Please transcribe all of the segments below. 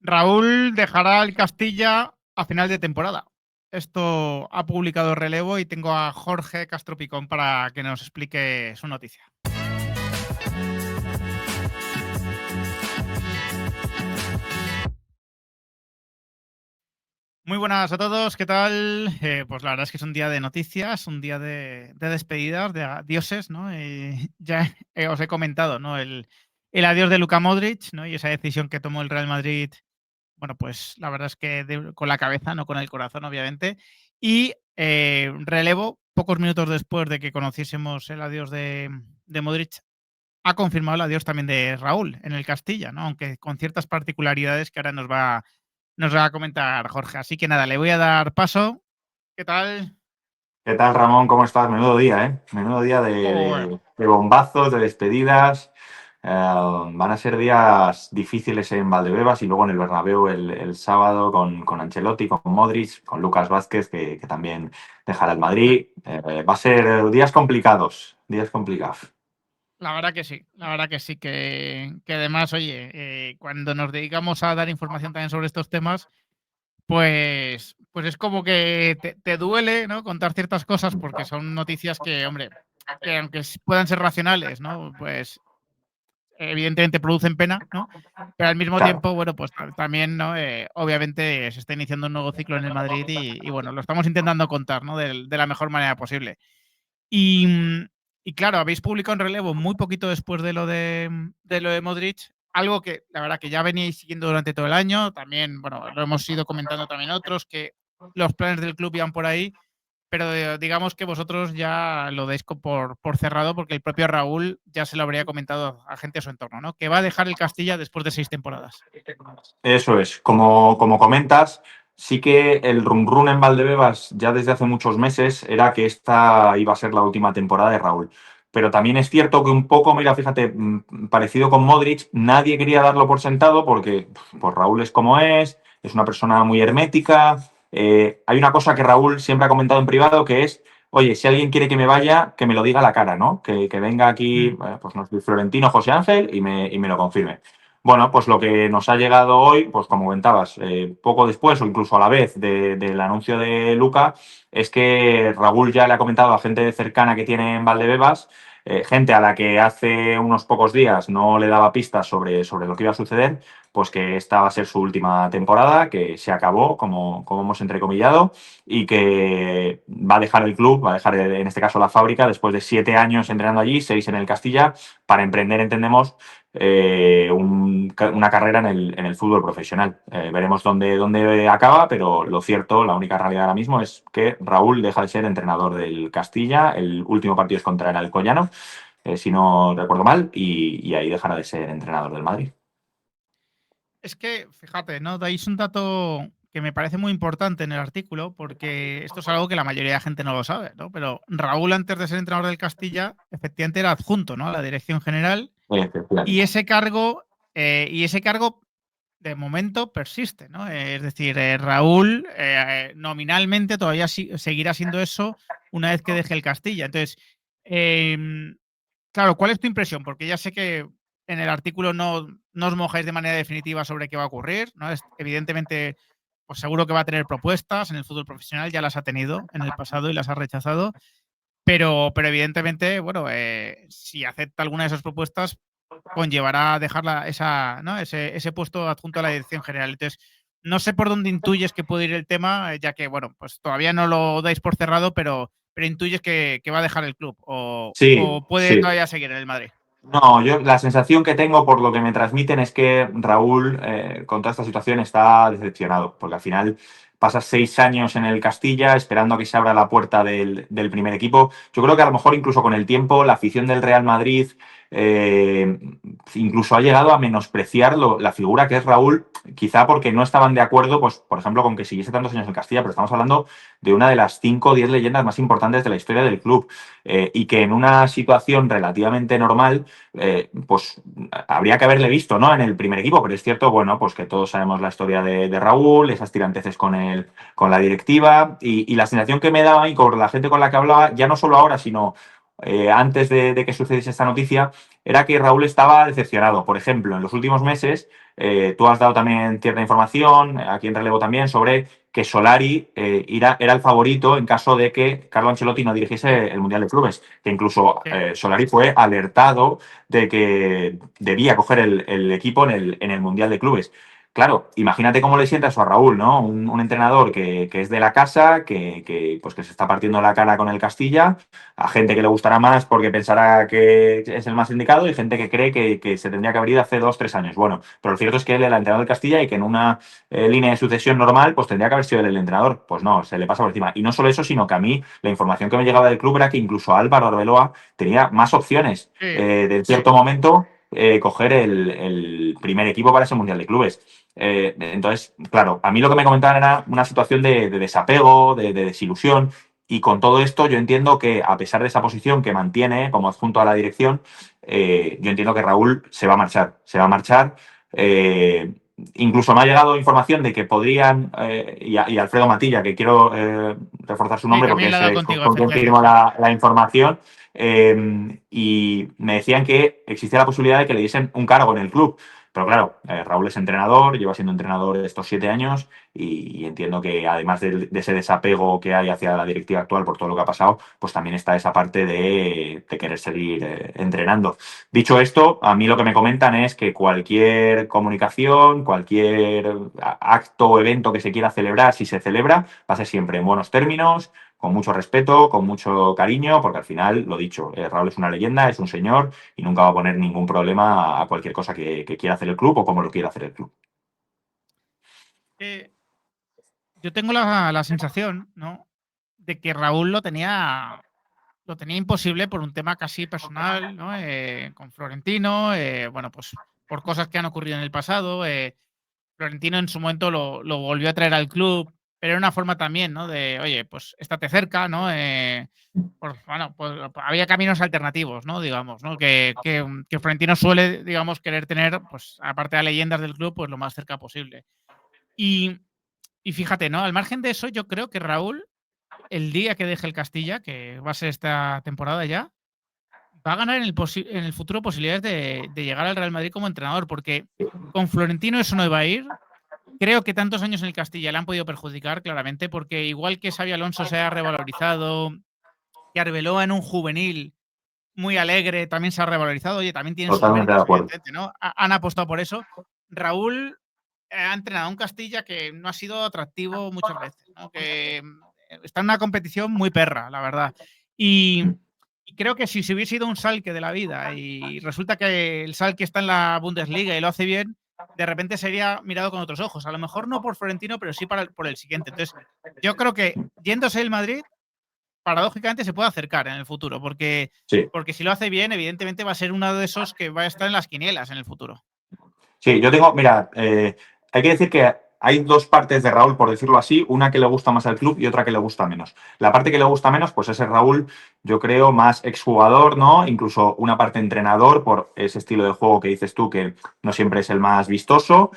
Raúl dejará el Castilla a final de temporada. Esto ha publicado Relevo y tengo a Jorge Castro Picón para que nos explique su noticia. Muy buenas a todos, ¿qué tal? Pues la verdad es que es un día de noticias, un día de despedidas, de adioses, ¿no? Ya os he comentado, ¿no? El adiós de Luka Modric, ¿no? Y esa decisión que tomó el Real Madrid, bueno, pues la verdad es que con la cabeza, no con el corazón, obviamente. Y Relevo, pocos minutos después de que conociésemos el adiós de Modric, ha confirmado el adiós también de Raúl en el Castilla, ¿no? Aunque con ciertas particularidades que ahora nos va a comentar Jorge. Así que nada, le voy a dar paso. ¿Qué tal? ¿Qué tal, Ramón? ¿Cómo estás? Menudo día, ¿eh? Menudo día Joder. de bombazos, de despedidas. Van a ser días difíciles en Valdebebas y luego en el Bernabéu el sábado con Ancelotti, con Modric, con Lucas Vázquez, que también dejará el Madrid. Va a ser días complicados, días complicados. La verdad que sí, la verdad que sí, que además, oye, cuando nos dedicamos a dar información también sobre estos temas, pues es como que te duele, ¿no? Contar ciertas cosas porque son noticias que, hombre, que aunque puedan ser racionales, ¿no? Pues evidentemente producen pena, ¿no? Pero al mismo Claro. tiempo, bueno, pues también, ¿no? Obviamente se está iniciando un nuevo ciclo en el Madrid y bueno, lo estamos intentando contar, ¿no? De la mejor manera posible. Y, y claro, habéis publicado en Relevo muy poquito después de lo de Modric, algo que la verdad que ya veníais siguiendo durante todo el año, también, bueno, lo hemos ido comentando también otros, que los planes del club iban por ahí, pero digamos que vosotros ya lo dais por cerrado porque el propio Raúl ya se lo habría comentado a gente de su entorno, ¿no? Que va a dejar el Castilla después de 6 temporadas. Eso es, como comentas, sí que el run run en Valdebebas ya desde hace muchos meses era que esta iba a ser la última temporada de Raúl. Pero también es cierto que un poco, mira, fíjate, parecido con Modric, nadie quería darlo por sentado porque pues Raúl es como es una persona muy hermética. Hay una cosa que Raúl siempre ha comentado en privado que es, oye, si alguien quiere que me vaya, que me lo diga a la cara, ¿no? Que venga aquí, Mm. pues no sé, Florentino, José Ángel y me lo confirme. Bueno, pues lo que nos ha llegado hoy, pues como comentabas, poco después o incluso a la vez del anuncio de Luca, es que Raúl ya le ha comentado a gente cercana que tiene en Valdebebas, gente a la que hace unos pocos días no le daba pistas sobre lo que iba a suceder, pues que esta va a ser su última temporada, que se acabó, como hemos entrecomillado, y que va a dejar el club, va a dejar en este caso la fábrica, después de 7 años entrenando allí, 6 en el Castilla, para emprender, entendemos, una carrera en el fútbol profesional. Veremos dónde acaba, pero lo cierto, la única realidad ahora mismo es que Raúl deja de ser entrenador del Castilla. El último partido es contra el Alcoyano, si no recuerdo mal, y ahí dejará de ser entrenador del Madrid. Es que, fíjate, ¿no? Dais un dato que me parece muy importante en el artículo, porque esto es algo que la mayoría de la gente no lo sabe, ¿no? Pero Raúl, antes de ser entrenador del Castilla, efectivamente era adjunto, ¿no? A la dirección general, y Efectivamente. ese cargo de momento persiste, ¿no? Es decir, Raúl nominalmente todavía seguirá siendo eso una vez que deje el Castilla. Entonces, em, claro, ¿cuál es tu impresión? Porque ya sé que en el artículo no os mojáis de manera definitiva sobre qué va a ocurrir, ¿no? Evidentemente, pues seguro que va a tener propuestas en el fútbol profesional, ya las ha tenido en el pasado y las ha rechazado, pero evidentemente, bueno, si acepta alguna de esas propuestas, conllevará dejar ¿no? ese puesto adjunto a la dirección general. Entonces, no sé por dónde intuyes que puede ir el tema, ya que, bueno, pues todavía no lo dais por cerrado, pero intuyes que va a dejar el club Sí, o puede sí. todavía seguir en el Madrid. No, yo la sensación que tengo por lo que me transmiten es que Raúl, con toda esta situación, está decepcionado, porque al final pasas 6 años en el Castilla esperando a que se abra la puerta del primer equipo. Yo creo que a lo mejor incluso con el tiempo la afición del Real Madrid eh, incluso ha llegado a menospreciar la figura que es Raúl, quizá porque no estaban de acuerdo, pues, por ejemplo, con que siguiese tantos años en Castilla, pero estamos hablando de una de las 5 o 10 leyendas más importantes de la historia del club, y que en una situación relativamente normal pues habría que haberle visto, ¿no? En el primer equipo, pero es cierto, bueno, pues que todos sabemos la historia de Raúl, esas tiranteces con la directiva, y la sensación que me daba y con la gente con la que hablaba, ya no solo ahora, sino antes de que sucediese esta noticia, era que Raúl estaba decepcionado. Por ejemplo, en los últimos meses Tú has dado también cierta información, aquí en relevo también, sobre que Solari era el favorito en caso de que Carlo Ancelotti no dirigiese el Mundial de Clubes, que incluso Sí. Solari fue alertado de que debía coger el equipo en el Mundial de Clubes. Claro, imagínate cómo le sienta eso a Raúl, ¿no? Un entrenador que es de la casa, pues que se está partiendo la cara con el Castilla, a gente que le gustará más porque pensará que es el más indicado y gente que cree que se tendría que haber ido hace 2, 3 años. Bueno, pero lo cierto es que él era el entrenador del Castilla y que en una línea de sucesión normal, pues tendría que haber sido él el entrenador. Pues no, se le pasa por encima. Y no solo eso, sino que a mí la información que me llegaba del club era que incluso Álvaro Arbeloa tenía más opciones Sí. de cierto momento coger el primer equipo para ese Mundial de Clubes. Entonces, claro, a mí lo que me comentaban era una situación de desapego, de desilusión, y con todo esto yo entiendo que, a pesar de esa posición que mantiene como adjunto a la dirección, yo entiendo que Raúl se va a marchar. Se va a marchar. Incluso me ha llegado información de que podrían, y Alfredo Matilla, que quiero reforzar su Sí, nombre porque también lo he es dado con contigo, quien efectivamente, firmo sí. la información, y me decían que existía la posibilidad de que le diesen un cargo en el club. Pero claro, Raúl es entrenador, lleva siendo entrenador estos 7 años y entiendo que, además de ese desapego que hay hacia la directiva actual por todo lo que ha pasado, pues también está esa parte de querer seguir entrenando. Dicho esto, a mí lo que me comentan es que cualquier comunicación, cualquier acto o evento que se quiera celebrar, si se celebra, va a ser siempre en buenos términos, con mucho respeto, con mucho cariño, porque al final, lo dicho, Raúl es una leyenda, es un señor y nunca va a poner ningún problema a cualquier cosa que quiera hacer el club o como lo quiera hacer el club. Eh, yo tengo la sensación, ¿no? De que Raúl lo tenía imposible por un tema casi personal, ¿no? Con Florentino, bueno, pues por cosas que han ocurrido en el pasado. Florentino en su momento lo volvió a traer al club, pero era una forma también, ¿no? De, oye, pues estate cerca, ¿no? Bueno, pues había caminos alternativos, ¿no? Digamos, ¿no? Que Florentino suele, digamos, querer tener, pues aparte de leyendas del club, pues lo más cerca posible. Y, y fíjate, ¿no? Al margen de eso, yo creo que Raúl, el día que deje el Castilla, que va a ser esta temporada ya, va a ganar en el futuro posibilidades de llegar al Real Madrid como entrenador, porque con Florentino eso no iba a ir. Creo que tantos años en el Castilla le han podido perjudicar, claramente, porque igual que Xabi Alonso se ha revalorizado, que Arbeloa en un juvenil muy alegre también se ha revalorizado, oye, también tienen sus Totalmente de méritos, acuerdo. evidentemente, ¿no? Han apostado por eso. Raúl ha entrenado a un Castilla que no ha sido atractivo muchas veces, ¿no? Que está en una competición muy perra, la verdad. Y creo que si se hubiese ido un Schalke de la vida y resulta que el Schalke está en la Bundesliga y lo hace bien, de repente sería mirado con otros ojos. A lo mejor no por Florentino, pero sí por el siguiente. Entonces, yo creo que yéndose el Madrid, paradójicamente se puede acercar en el futuro, Sí. porque si lo hace bien, evidentemente va a ser uno de esos que va a estar en las quinielas en el futuro. Sí, yo tengo, mira, hay que decir que hay dos partes de Raúl, por decirlo así, una que le gusta más al club y otra que le gusta menos. La parte que le gusta menos, pues es el Raúl, yo creo, más exjugador, ¿no? Incluso una parte entrenador por ese estilo de juego que dices tú, que no siempre es el más vistoso,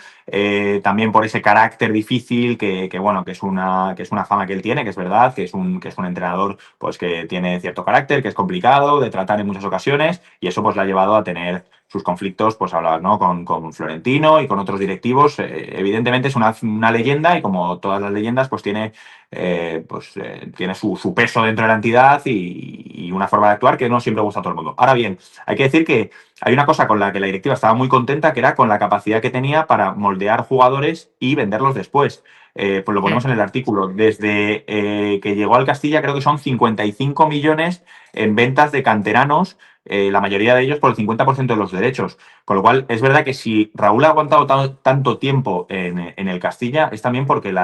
también por ese carácter difícil bueno, que es una fama que él tiene, que es verdad, que es un entrenador, pues que tiene cierto carácter, que es complicado de tratar en muchas ocasiones, y eso pues le ha llevado a tener sus conflictos, pues hablar, ¿no? Con Florentino y con otros directivos. Evidentemente es una leyenda y, como todas las leyendas, pues tiene su peso dentro de la entidad y una forma de actuar que no siempre gusta a todo el mundo. Ahora bien, hay que decir que hay una cosa con la que la directiva estaba muy contenta, que era con la capacidad que tenía para moldear jugadores y venderlos después. Pues lo ponemos Sí. en el artículo. Desde que llegó al Castilla, creo que son 55 millones en ventas de canteranos, la mayoría de ellos por el 50% de los derechos. Con lo cual, es verdad que si Raúl ha aguantado tanto tiempo en el Castilla, es también porque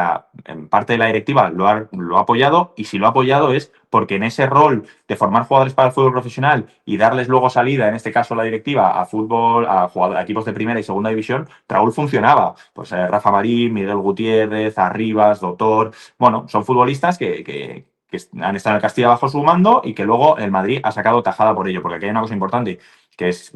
en parte de la directiva lo ha apoyado, y si lo ha apoyado es porque en ese rol de formar jugadores para el fútbol profesional y darles luego salida, en este caso la directiva, a fútbol, a equipos de primera y segunda división, Raúl funcionaba. Pues Rafa Marín, Miguel Gutiérrez, Arribas, Doctor, bueno, son futbolistas que han estado en el Castilla bajo su mando y que luego el Madrid ha sacado tajada por ello, porque aquí hay una cosa importante, que es,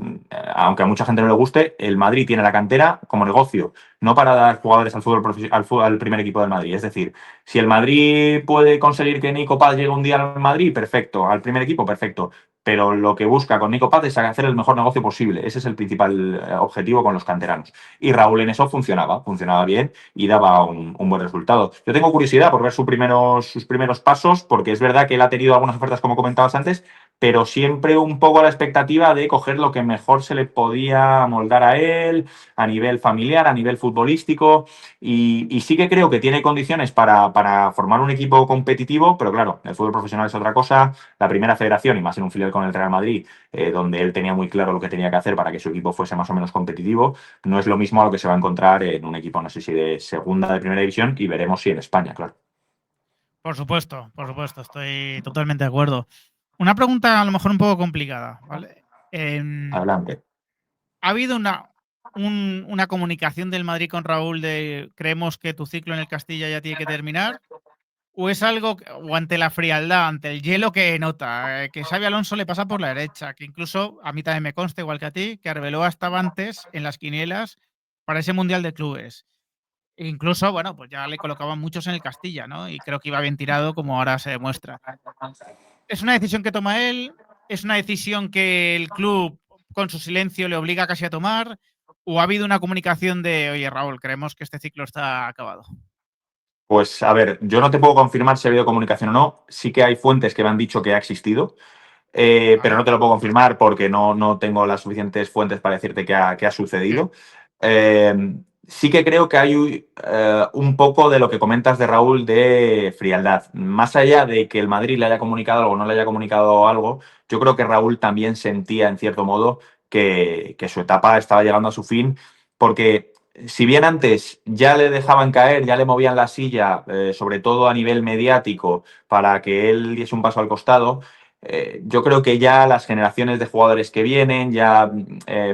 aunque a mucha gente no le guste, el Madrid tiene la cantera como negocio, no para dar jugadores al fútbol al primer equipo del Madrid. Es decir, si el Madrid puede conseguir que Nico Paz llegue un día al Madrid, perfecto, al primer equipo, perfecto. pero lo que busca con Nico Paz es hacer el mejor negocio posible. Ese es el principal objetivo con los canteranos. Y Raúl en eso funcionaba bien y daba un buen resultado. Yo tengo curiosidad por ver sus primeros pasos, porque es verdad que él ha tenido algunas ofertas, como comentabas antes, pero siempre un poco a la expectativa de coger lo que mejor se le podía moldar a él, a nivel familiar, a nivel futbolístico, y sí que creo que tiene condiciones para formar un equipo competitivo, pero claro, el fútbol profesional es otra cosa, la primera federación, y más en un filial con el Real Madrid, donde él tenía muy claro lo que tenía que hacer para que su equipo fuese más o menos competitivo, no es lo mismo a lo que se va a encontrar en un equipo, no sé si de segunda, de primera división, y veremos si en España, claro. Por supuesto, estoy totalmente de acuerdo. Una pregunta a lo mejor un poco complicada, ¿vale? Adelante. ¿Ha habido una comunicación del Madrid con Raúl de creemos que tu ciclo en el Castilla ya tiene que terminar? ¿O es algo, o ante la frialdad, ante el hielo que nota, que Xabi Alonso le pasa por la derecha, que incluso a mí también me consta, igual que a ti, que Arbeloa estaba antes en las quinielas para ese Mundial de Clubes? E incluso, bueno, pues ya le colocaban muchos en el Castilla, ¿no? Y creo que iba bien tirado, como ahora se demuestra. ¿Es una decisión que toma él? ¿Es una decisión que el club, con su silencio, le obliga casi a tomar? ¿O ha habido una comunicación de, oye, Raúl, creemos que este ciclo está acabado? Pues a ver, yo no te puedo confirmar si ha habido comunicación o no. Sí que hay fuentes que me han dicho que ha existido. Pero ¿Vale? no te lo puedo confirmar porque no tengo las suficientes fuentes para decirte qué ha Sí, sucedido. Sí que creo que hay un poco de lo que comentas de Raúl de frialdad. Más allá de que el Madrid le haya comunicado algo o no le haya comunicado algo, yo creo que Raúl también sentía, en cierto modo, que su etapa estaba llegando a su fin, porque si bien antes ya le dejaban caer, ya le movían la silla, sobre todo a nivel mediático, para que él diese un paso al costado, yo creo que ya las generaciones de jugadores que vienen, ya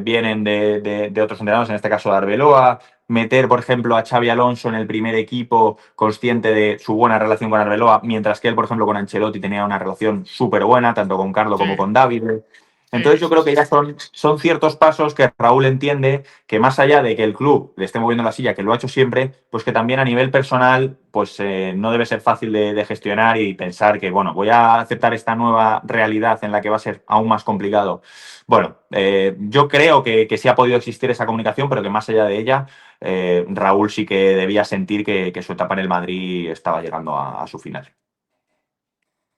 vienen de otros entrenadores, en este caso de Arbeloa, meter, por ejemplo, a Xavi Alonso en el primer equipo, consciente de su buena relación con Arbeloa, mientras que él, por ejemplo, con Ancelotti tenía una relación súper buena, tanto con Carlo como sí, con David. Entonces sí, yo sí, creo que sí. ya son ciertos pasos que Raúl entiende que más allá de que el club le esté moviendo la silla, que lo ha hecho siempre, pues que también a nivel personal pues no debe ser fácil de gestionar y pensar que, bueno, voy a aceptar esta nueva realidad en la que va a ser aún más complicado. Bueno, yo creo que sí ha podido existir esa comunicación, pero que más allá de ella, Raúl sí que debía sentir que su etapa en el Madrid estaba llegando a su final.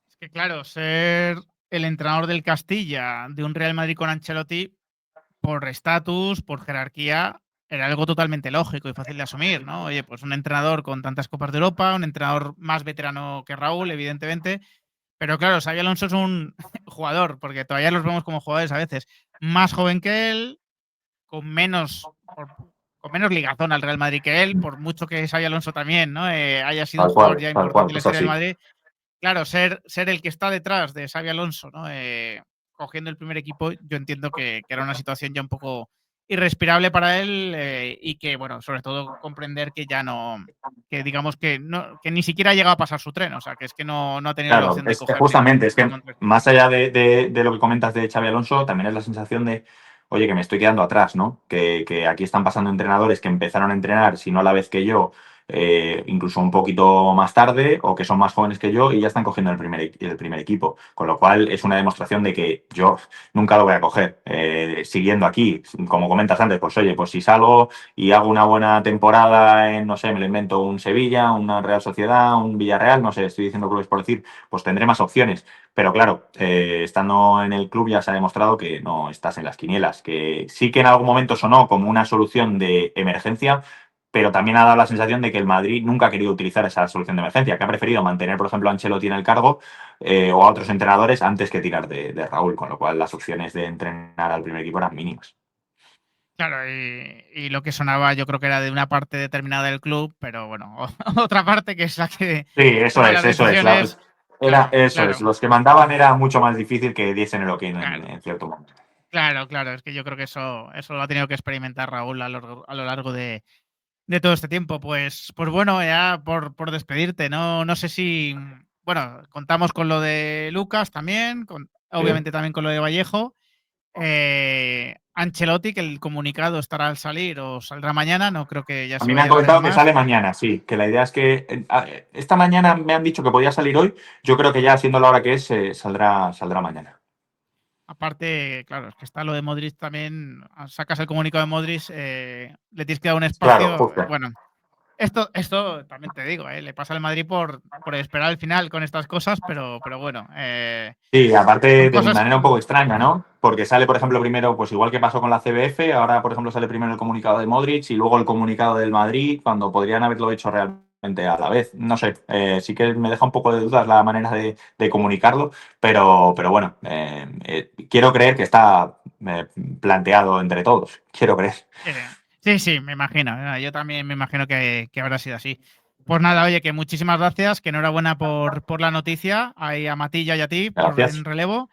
Es que claro, ser el entrenador del Castilla de un Real Madrid con Ancelotti, por estatus, por jerarquía, era algo totalmente lógico y fácil de asumir, ¿no? Oye, pues un entrenador con tantas Copas de Europa, un entrenador más veterano que Raúl, evidentemente, pero claro, Xabi Alonso es un jugador, porque todavía los vemos como jugadores a veces, más joven que él, con menos, con menos ligazón al Real Madrid que él, por mucho que Xabi Alonso también, ¿no? Haya sido un jugador ya Tal importante cual, en la es historia del así. Madrid. Claro, ser el que está detrás de Xabi Alonso, ¿no? Cogiendo el primer equipo, yo entiendo que era una situación ya un poco irrespirable para él, y que, bueno, sobre todo comprender que ya no, que digamos que no, que ni siquiera ha llegado a pasar su tren, o sea, que es que no ha tenido la Claro, opción de es que coger justamente, es que ningún tren. más allá de lo que comentas de Xavi Alonso, también es la sensación de, oye, que me estoy quedando atrás, ¿no? Que aquí están pasando entrenadores que empezaron a entrenar, si no a la vez que yo, incluso un poquito más tarde, o que son más jóvenes que yo, y ya están cogiendo el primer equipo. Con lo cual es una demostración de que yo nunca lo voy a coger. Siguiendo aquí, como comentas antes, pues oye, pues si salgo y hago una buena temporada en, no sé, me lo invento, un Sevilla, una Real Sociedad, un Villarreal, no sé, estoy diciendo clubes por decir, pues tendré más opciones. Pero claro, estando en el club ya se ha demostrado que no estás en las quinielas, que sí que en algún momento sonó como una solución de emergencia, pero también ha dado la sensación de que el Madrid nunca ha querido utilizar esa solución de emergencia, que ha preferido mantener, por ejemplo, a Ancelotti en el cargo, o a otros entrenadores antes que tirar de Raúl, con lo cual las opciones de entrenar al primer equipo eran mínimas. Claro, y lo que sonaba yo creo que era de una parte determinada del club, pero bueno, otra parte que es la que Sí, eso toma es, las eso es. decisiones. Era, Claro, eso es. claro, Los que mandaban era mucho más difícil que diesen el ok claro. en cierto momento. Claro, claro, es que yo creo que eso lo ha tenido que experimentar Raúl a lo largo de todo este tiempo. Pues bueno, ya por despedirte, no sé si, bueno, contamos con lo de Lucas también, Sí. obviamente también con lo de Vallejo. Ancelotti, que el comunicado estará al salir o saldrá mañana, no creo que ya A se mí me han vaya a tardar comentado que más. sale mañana, sí, que la idea es que esta mañana me han dicho que podía salir hoy. Yo creo que ya siendo la hora que es, saldrá mañana. Aparte, claro, es que está lo de Modric también. Sacas el comunicado de Modric, le tienes que dar un Claro, espacio. justo. Bueno, esto también te digo, le pasa al Madrid por esperar al final con estas cosas, pero bueno, Sí, son aparte de cosas. manera un poco extraña, ¿no? Porque sale, por ejemplo, primero, pues igual que pasó con la CBF, ahora, por ejemplo, sale primero el comunicado de Modric y luego el comunicado del Madrid, cuando podrían haberlo hecho realmente a la vez. No sé, sí que me deja un poco de dudas la manera de comunicarlo, pero bueno, quiero creer que está planteado entre todos. Quiero creer. Sí, sí, me imagino. Yo también me imagino que habrá sido así. Pues nada, oye, que muchísimas gracias, que enhorabuena por la noticia, ahí a Matilla y a ti por en Gracias. relevo,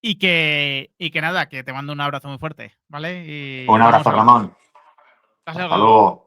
y que nada, que te mando un abrazo muy fuerte, ¿vale? Y Un vamos abrazo, hablando. Ramón. Hasta Hasta luego. luego.